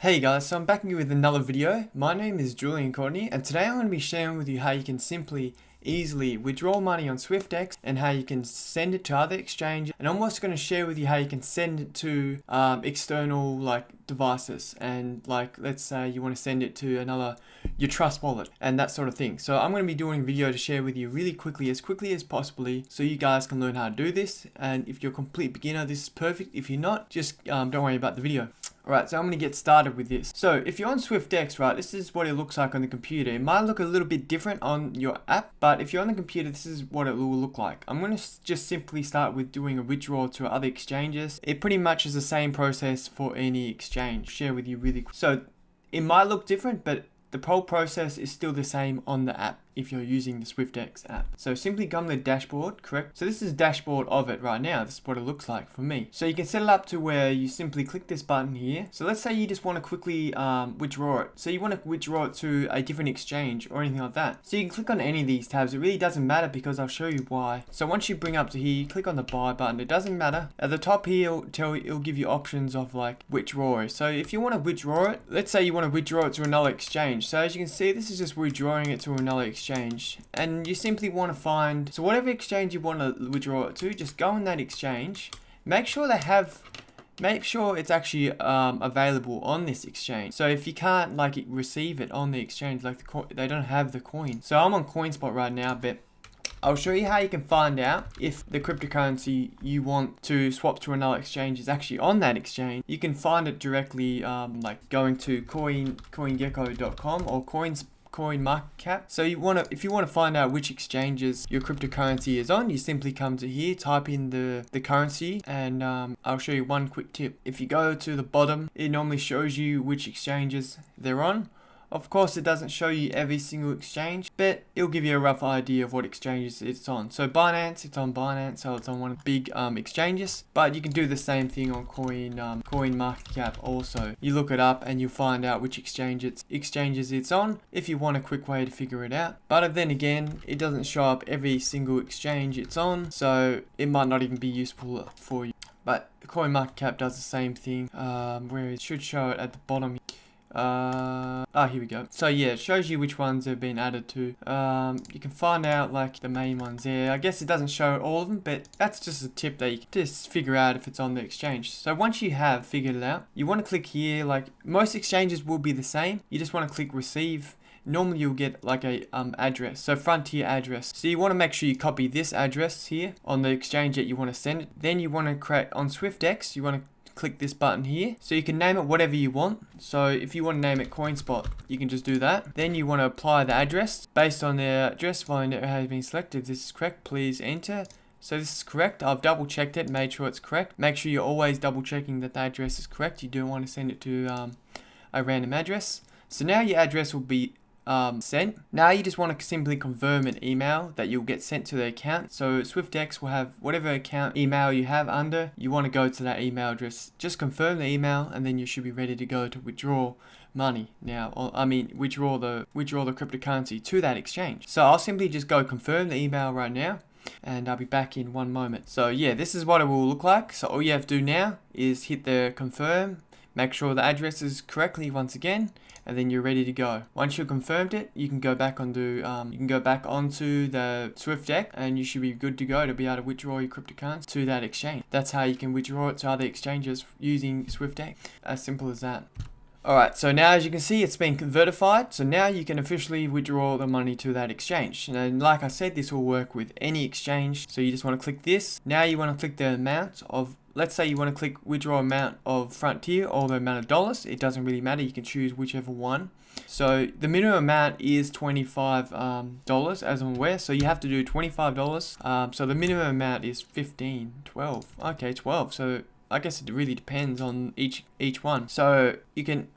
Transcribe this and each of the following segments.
Hey guys, so I'm back here with another video. My name is Julian Courtney, and today I'm going to be sharing with you how you can simply, easily withdraw money on SwiftX and how you can send it to other exchanges. And I'm also going to share with you how you can send it to external devices, and let's say you want to send it to your Trust wallet and that sort of thing. So I'm going to be doing a video to share with you really quickly as possibly, so you guys can learn how to do this. And if you're a complete beginner, this is perfect. If you're not, just don't worry about the video. Alright, so I'm going to get started with this. So if you're on SwiftX, right, this is what it looks like on the computer. It might look a little bit different on your app, but if you're on the computer, this is what it will look like. I'm going to just simply start with doing a withdrawal to other exchanges. It pretty much is the same process for any exchange. Share with you really quick. So it might look different, but the whole process is still the same on the app if you're using the SwiftX app. So simply come to the dashboard, correct? So this is dashboard of it right now. This is what it looks like for me. So you can set it up to where you simply click this button here. So let's say you just want to quickly withdraw it. So you want to withdraw it to a different exchange or anything like that. So you can click on any of these tabs. It really doesn't matter because I'll show you why. So once you bring up to here, you click on the buy button. It doesn't matter. At the top here, it'll give you options of like withdrawal. So if you want to withdraw it, let's say you want to withdraw it to another exchange. So as you can see, this is just withdrawing it to another exchange, and you simply want to find, so whatever exchange you want to withdraw it to, just go in that exchange, make sure it's actually available on this exchange. So if you can't receive it on the exchange, they don't have the coin. So I'm on CoinSpot right now, but I'll show you how you can find out if the cryptocurrency you want to swap to another exchange is actually on that exchange. You can find it directly like going to CoinGecko.com or CoinMarketCap. So if you want to find out which exchanges your cryptocurrency is on, you simply come to here, type in the currency, and I'll show you one quick tip. If you go to the bottom, it normally shows you which exchanges they're on. Of course, it doesn't show you every single exchange, but it'll give you a rough idea of what exchanges it's on. So Binance, it's on Binance, so it's on one of the big exchanges. But you can do the same thing on CoinMarketCap also. You look it up and you find out which exchanges it's on if you want a quick way to figure it out. But then again, it doesn't show up every single exchange it's on, so it might not even be useful for you. But CoinMarketCap does the same thing, where it should show it at the bottom. Here we go. So yeah, it shows you which ones have been added to. You can find out the main ones there. I guess it doesn't show all of them, but that's just a tip that you can just figure out if it's on the exchange. So once you have figured it out, you want to click here. Most exchanges will be the same. You just want to click receive. Normally you'll get a address, so Frontier address. So you want to make sure you copy this address here on the exchange that you want to send it. Then you want to create on SwiftX, you want to click this button here, so you can name it whatever you want. So if you want to name it CoinSpot, you can just do that. Then you want to apply the address based on the address volume that has been selected. If this is correct, please enter. So this is correct. I've double checked it, made sure it's correct. Make sure you're always double checking that the address is correct. You don't want to send it to a random address. So now your address will be sent. Now you just want to simply confirm an email that you'll get sent to the account. So SwiftX will have whatever account email you have under, you want to go to that email address. Just confirm the email and then you should be ready to go to withdraw money now. Withdraw the cryptocurrency to that exchange. So I'll simply just go confirm the email right now, and I'll be back in one moment. So yeah, this is what it will look like. So all you have to do now is hit the confirm, make sure the address is correctly once again, and then you're ready to go. Once you've confirmed it, you can go back onto the SwiftX, and you should be good to go to be able to withdraw your cryptocurrency to that exchange. That's how you can withdraw it to other exchanges using SwiftX. As simple as that. Alright, so now as you can see, it's been verified. So now you can officially withdraw the money to that exchange. And like I said, this will work with any exchange. So you just want to click this. Now you want to click the amount of, let's say you want to click withdraw amount of Frontier or the amount of dollars. It doesn't really matter. You can choose whichever one. So the minimum amount is $25 as I'm aware. So you have to do $25. So the minimum amount is 12. Okay, 12. So I guess it really depends on each one. So you don't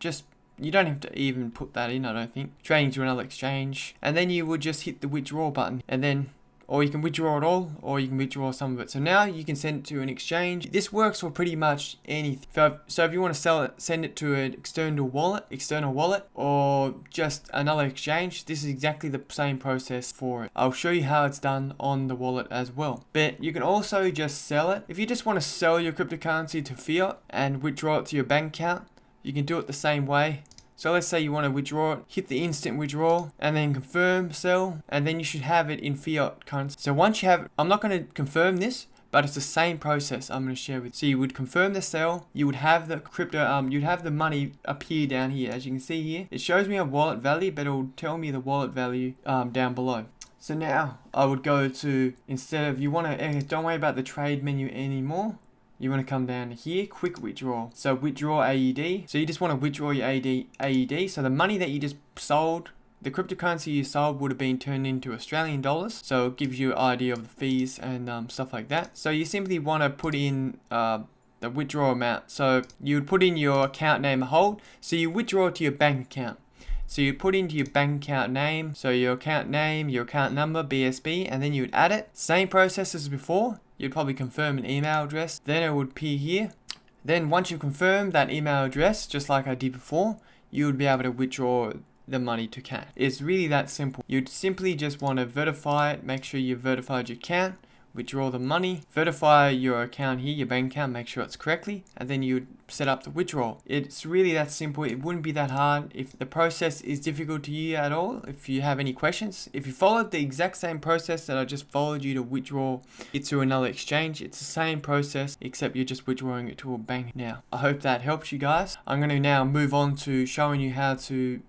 have to even put that in, I don't think. Trading to another exchange. And then you would just hit the withdraw button. And then, or you can withdraw it all, or you can withdraw some of it. So now you can send it to an exchange. This works for pretty much anything. So if you want to send it to an external wallet, or just another exchange, this is exactly the same process for it. I'll show you how it's done on the wallet as well. But you can also just sell it. If you just want to sell your cryptocurrency to fiat and withdraw it to your bank account, you can do it the same way. So let's say you want to withdraw it, hit the instant withdrawal, and then confirm sell, and then you should have it in fiat currency. So once you have, I'm not going to confirm this, but it's the same process I'm going to share with you. So you would confirm the sell, you would have the crypto, you'd have the money appear down here. As you can see here, it shows me a wallet value, but it'll tell me the wallet value down below. So now I would go to, instead of, you want to, don't worry about the trade menu anymore. You want to come down here, quick withdrawal. So withdraw AED. So you just want to withdraw your AED. So the money that you just sold, the cryptocurrency you sold would have been turned into Australian dollars. So it gives you an idea of the fees and stuff like that. So you simply want to put in the withdrawal amount. So you would put in your account name hold. So you withdraw to your bank account. So you put into your bank account name, so your account name, your account number, BSB, and then you would add it. Same process as before. You'd probably confirm an email address. Then it would appear here. Then once you confirm that email address, just like I did before, you would be able to withdraw the money to cash. It's really that simple. You'd simply just want to verify it. Make sure you've verified your account. Withdraw the money, verify your account here, your bank account, make sure it's correctly, and then you set up the withdrawal. It's really that simple. It wouldn't be that hard. If the process is difficult to you at all, if you have any questions, if you followed the exact same process that I just followed you to withdraw it to another exchange, it's the same process except you're just withdrawing it to a bank now. I hope that helps you guys. I'm going to now move on to showing you how to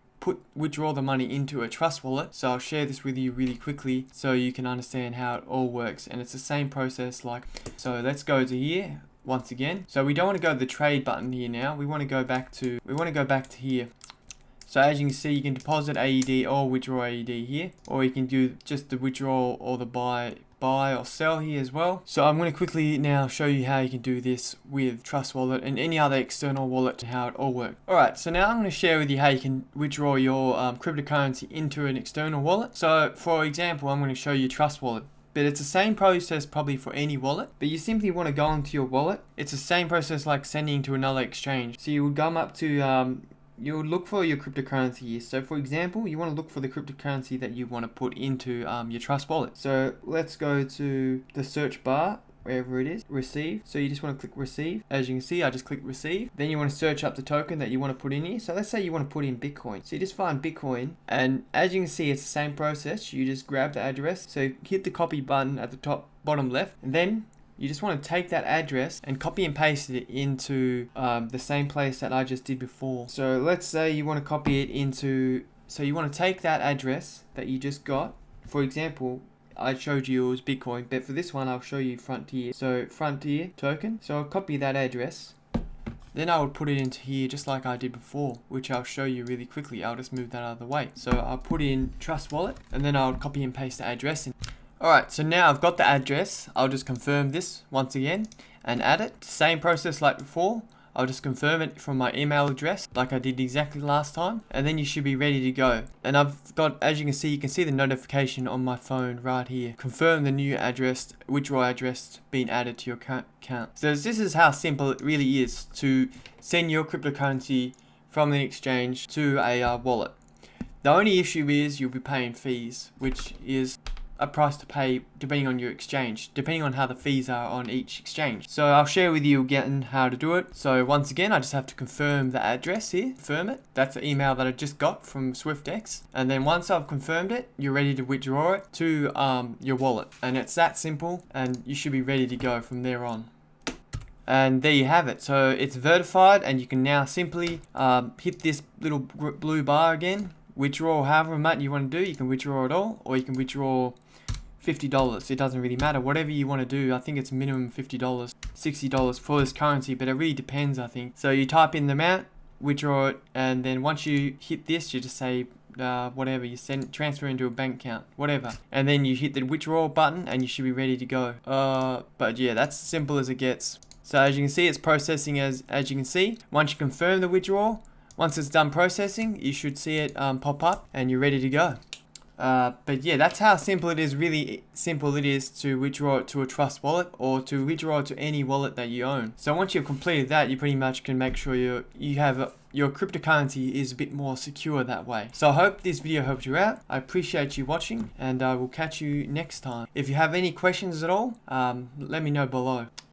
withdraw the money into a trust wallet. So I'll share this with you really quickly so you can understand how it all works, and it's the same process. So let's go to here once again. So we don't want to go to the trade button here now. We want to go back to here. So as you can see, you can deposit AED or withdraw AED here, or you can do just the withdrawal or the buy or sell here as well. So I'm going to quickly now show you how you can do this with Trust Wallet and any other external wallet and how it all works. Alright, so now I'm going to share with you how you can withdraw your cryptocurrency into an external wallet. So for example, I'm going to show you Trust Wallet. But it's the same process probably for any wallet, but you simply want to go into your wallet. It's the same process like sending to another exchange. So you would come up to you'll look for your cryptocurrency here. So for example, you want to look for the cryptocurrency that you want to put into your Trust Wallet. So let's go to the search bar, wherever it is, receive. So you just want to click receive. As you can see, I just click receive. Then you want to search up the token that you want to put in here. So let's say you want to put in Bitcoin. So you just find Bitcoin, and as you can see, it's the same process. You just grab the address. So hit the copy button at the bottom left, and then you just want to take that address and copy and paste it into the same place that I just did before. So let's say you want to copy it into, so you want to take that address that you just got. For example, I showed you it was Bitcoin, but for this one, I'll show you Frontier. So Frontier token. So I'll copy that address. Then I would put it into here just like I did before, which I'll show you really quickly. I'll just move that out of the way. So I'll put in Trust Wallet, and then I'll copy and paste the address in. Alright, so now I've got the address. I'll just confirm this once again and add it. Same process like before. I'll just confirm it from my email address like I did exactly last time, and then you should be ready to go. And I've got, as you can see the notification on my phone right here. Confirm the new address, withdrawal address being added to your account. So this is how simple it really is to send your cryptocurrency from an exchange to a wallet. The only issue is you'll be paying fees, which is a price to pay depending on your exchange, depending on how the fees are on each exchange. So I'll share with you again how to do it. So once again, I just have to confirm the address here, confirm it. That's the email that I just got from SwiftX. And then once I've confirmed it, you're ready to withdraw it to your wallet. And it's that simple, and you should be ready to go from there on. And there you have it. So it's verified, and you can now simply hit this little blue bar again, withdraw however much you want to do. You can withdraw it all, or you can withdraw $50. It doesn't really matter. Whatever you want to do. I think it's minimum $50, $60 for this currency, but it really depends, I think. So you type in the amount, withdraw it, and then once you hit this, you just say whatever, you transfer into a bank account, whatever, and then you hit the withdrawal button, and you should be ready to go. But yeah, that's as simple as it gets. So as you can see, it's processing as you can see. Once you confirm the withdrawal, once it's done processing, you should see it pop up, and you're ready to go. But yeah, that's how simple it is, really simple it is to withdraw it to a Trust Wallet or to withdraw it to any wallet that you own. So once you've completed that, you pretty much can make sure you have your cryptocurrency is a bit more secure that way. So I hope this video helped you out. I appreciate you watching, and I will catch you next time. If you have any questions at all, let me know below.